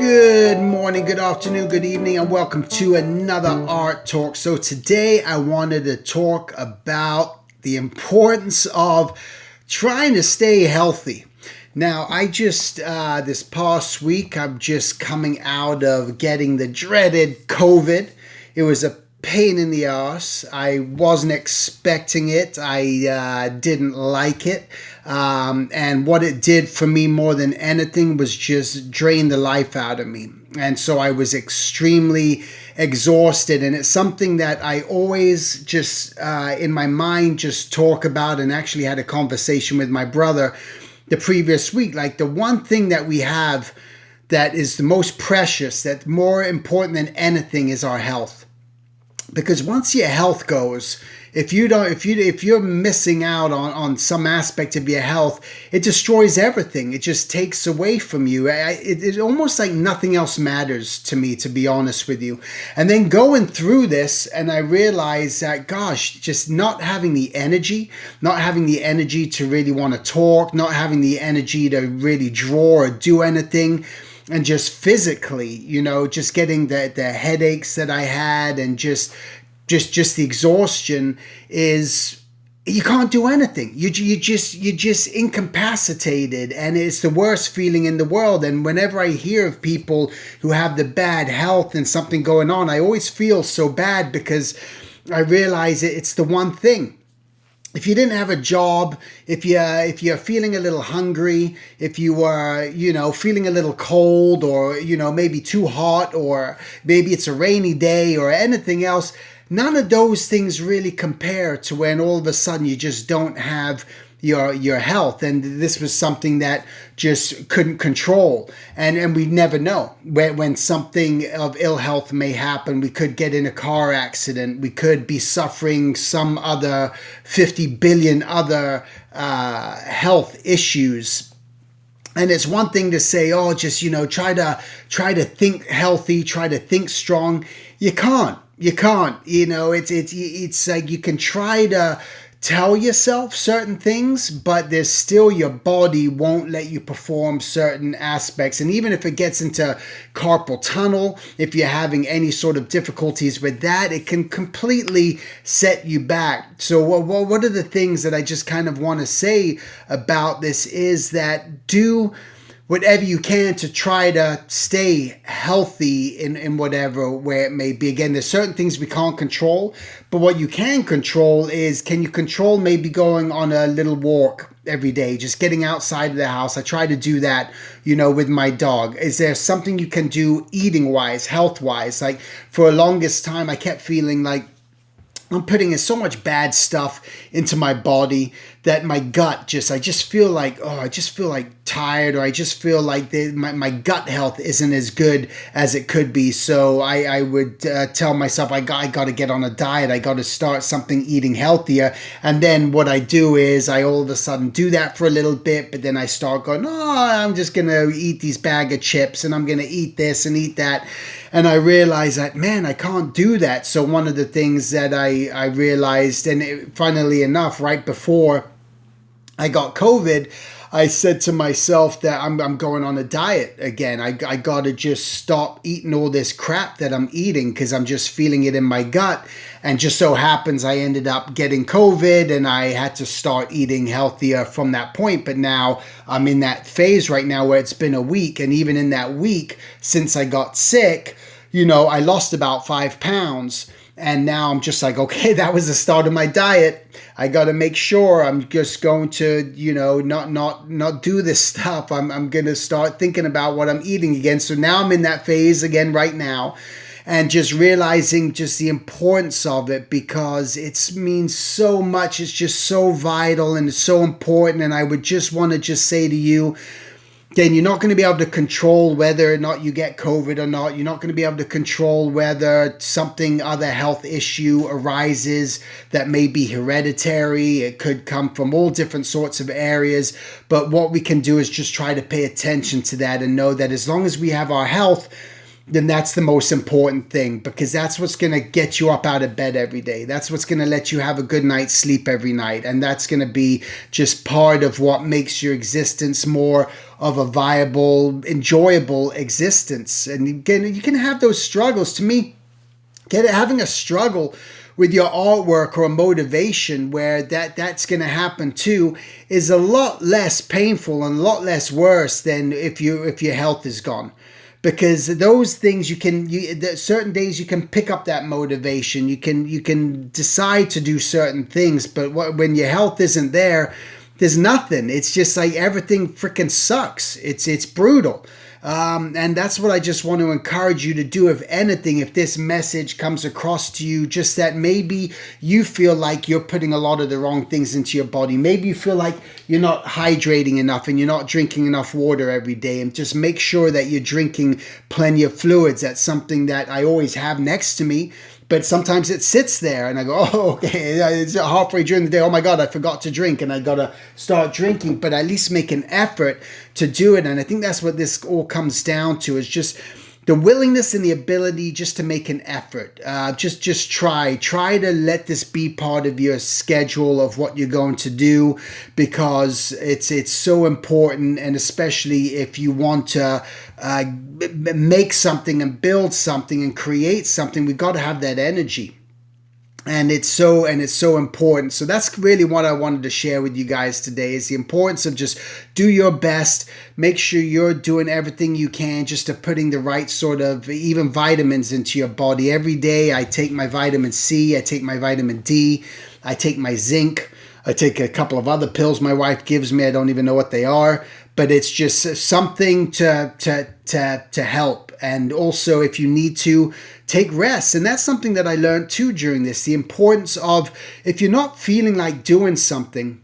Good morning, good afternoon, good evening, and welcome to another Art Talk. So today I wanted to talk about the importance of trying to stay healthy. Now, this past week, I'm just coming out of getting the dreaded COVID. It was a pain in the ass. I wasn't expecting it. I didn't like it. And what it did for me more than anything was just drain the life out of me. And so I was extremely exhausted. And it's something that I always just, in my mind, just talk about, and actually had a conversation with my brother the previous week. Like, the one thing that we have that is the most precious, that's more important than anything, is our health. Because once your health goes, if you're missing out on some aspect of your health, it destroys everything. It just takes away from you. It's almost like nothing else matters to me, to be honest with you. And then going through this, and I realized that, gosh, just not having the energy to really want to talk, not having the energy to really draw or do anything. And just physically, just getting the headaches that I had, and just the exhaustion, is you can't do anything. You're just incapacitated, and it's the worst feeling in the world. And whenever I hear of people who have the bad health and something going on, I always feel so bad, because I realize it's the one thing. If you didn't have a job, if you're feeling a little hungry, if you were, feeling a little cold, or, maybe too hot, or maybe it's a rainy day, or anything else, none of those things really compare to when all of a sudden you just don't have your health. And this was something that just couldn't control. And we never know when something of ill health may happen. We could get in a car accident. We could be suffering some other 50 billion other health issues. And it's one thing to say, just, try to think healthy, try to think strong. You can't. It's like you can try to tell yourself certain things, but there's still, your body won't let you perform certain aspects. And even if it gets into carpal tunnel, if you're having any sort of difficulties with that, it can completely set you back. So what are the things that I just kind of want to say about this is that do whatever you can to try to stay healthy in whatever where it may be. Again, there's certain things we can't control, but what you can control is, can you control maybe going on a little walk every day, just getting outside of the house? I try to do that, with my dog. Is there something you can do eating wise, health wise? Like, for the longest time, I kept feeling like I'm putting in so much bad stuff into my body that my gut I just feel like tired, or I just feel like my gut health isn't as good as it could be. So I would tell myself, I got to get on a diet. I got to start something, eating healthier. And then what I do is I all of a sudden do that for a little bit, but then I start going, I'm just going to eat these bag of chips, and I'm going to eat this and eat that. And I realized that, man, I can't do that. So one of the things that I realized, and funnily enough, right before I got COVID, I said to myself that I'm going on a diet again. I got to just stop eating all this crap that I'm eating, because I'm just feeling it in my gut. And just so happens I ended up getting COVID, and I had to start eating healthier from that point. But now I'm in that phase right now where it's been a week. And even in that week, since I got sick, I lost about 5 pounds. And now I'm just like, okay, that was the start of my diet. I got to make sure I'm just going to, not do this stuff. I'm going to start thinking about what I'm eating again. So now I'm in that phase again right now, and just realizing just the importance of it, because it means so much. It's just so vital, and it's so important. And I would just want to just say to you, then you're not going to be able to control whether or not you get COVID or not. You're not going to be able to control whether other health issue arises that may be hereditary. It could come from all different sorts of areas. But what we can do is just try to pay attention to that, and know that as long as we have our health, then that's the most important thing, because that's what's going to get you up out of bed every day. That's what's going to let you have a good night's sleep every night. And that's going to be just part of what makes your existence more of a viable, enjoyable existence. And again, you can have those struggles. To me, having a struggle with your artwork or a motivation where that's going to happen too is a lot less painful and a lot less worse than if your health is gone. Because those things certain days you can pick up that motivation. You can decide to do certain things, but when your health isn't there, there's nothing. It's just like everything freaking sucks. It's brutal. And that's what I just want to encourage you to do. If anything, if this message comes across to you, just that maybe you feel like you're putting a lot of the wrong things into your body. Maybe you feel like you're not hydrating enough and you're not drinking enough water every day. And just make sure that you're drinking plenty of fluids. That's something that I always have next to me. But sometimes it sits there and I go, oh, okay, it's halfway during the day. Oh my God, I forgot to drink and I got to start drinking, but at least make an effort to do it. And I think that's what this all comes down to, is just the willingness and the ability just to make an effort. Just try to let this be part of your schedule of what you're going to do, because it's so important. And especially if you want to make something and build something and create something, we've got to have that energy. And it's so important. So that's really what I wanted to share with you guys today, is the importance of just do your best. Make sure you're doing everything you can just to putting the right sort of even vitamins into your body. Every day I take my vitamin C, I take my vitamin D, I take my zinc, I take a couple of other pills my wife gives me. I don't even know what they are, but it's just something to help. And also, if you need to, take rest. And that's something that I learned too during this, the importance of, if you're not feeling like doing something,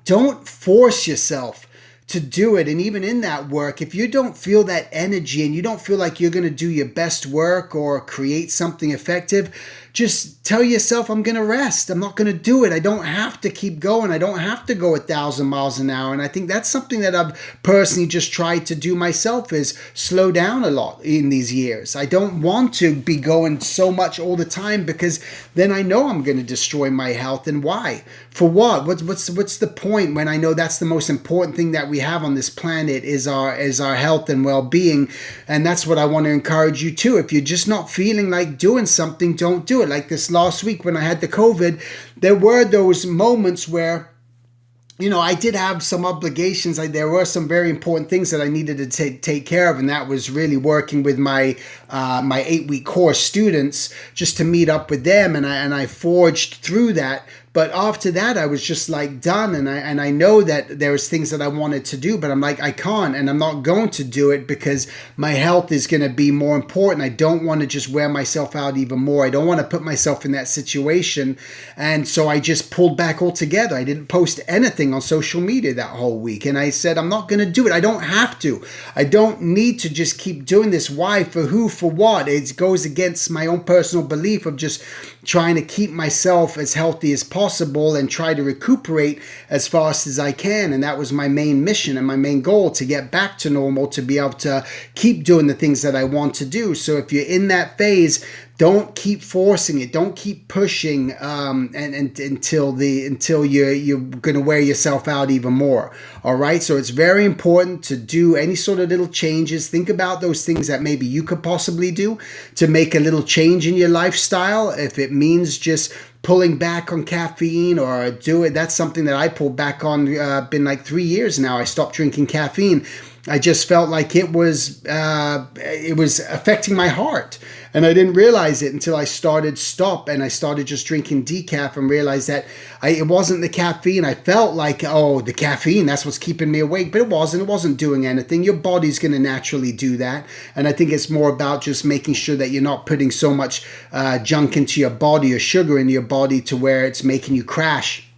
don't force yourself to do it. And even in that work, if you don't feel that energy and you don't feel like you're going to do your best work or create something effective, just tell yourself, I'm going to rest. I'm not going to do it. I don't have to keep going. I don't have to go 1,000 miles an hour. And I think that's something that I've personally just tried to do myself, is slow down a lot in these years. I don't want to be going so much all the time, because then I know I'm going to destroy my health. And why? For what? What's the point when I know that's the most important thing that we have on this planet is our health and well-being? And that's what I want to encourage you to. If you're just not feeling like doing something, don't do it. Like this last week when I had the COVID, there were those moments where, I did have some obligations. There were some very important things that I needed to take care of, and that was really working with my 8-week course students, just to meet up with them, and I forged through that. But after that, I was just like done, and I know that there was things that I wanted to do, but I'm like, I can't, and I'm not going to do it, because my health is going to be more important. I don't want to just wear myself out even more. I don't want to put myself in that situation, and so I just pulled back altogether. I didn't post anything on social media that whole week, and I said, I'm not going to do it. I don't have to. I don't need to just keep doing this. Why? For who? For what? It goes against my own personal belief of just trying to keep myself as healthy as possible and try to recuperate as fast as I can. And that was my main mission and my main goal, to get back to normal, to be able to keep doing the things that I want to do. So if you're in that phase, don't keep forcing it. Don't keep pushing until you're going to wear yourself out even more. All right. So it's very important to do any sort of little changes. Think about those things that maybe you could possibly do to make a little change in your lifestyle. If it means just pulling back on caffeine or do it, that's something that I pulled back on. Been like 3 years now. I stopped drinking caffeine. I just felt like it was affecting my heart, and I didn't realize it until I started just drinking decaf and realized that it wasn't the caffeine. I felt like, the caffeine, that's what's keeping me awake, but it wasn't doing anything. Your body's going to naturally do that, and I think it's more about just making sure that you're not putting so much junk into your body or sugar into your body to where it's making you crash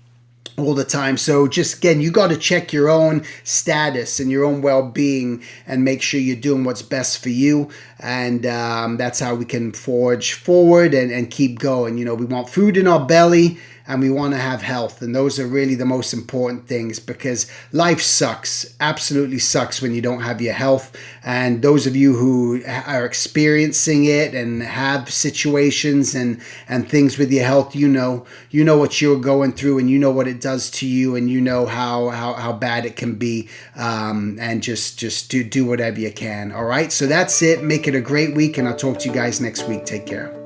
all the time. So just, again, you got to check your own status and your own well-being and make sure you're doing what's best for you. And that's how we can forge forward and keep going. We want food in our belly, and we want to have health. And those are really the most important things, because life sucks, absolutely sucks, when you don't have your health. And those of you who are experiencing it and have situations and things with your health, you know what you're going through, and you know what it does to you, and you know how bad it can be. And just do whatever you can. All right, so that's it. Make it a great week, and I'll talk to you guys next week. Take care.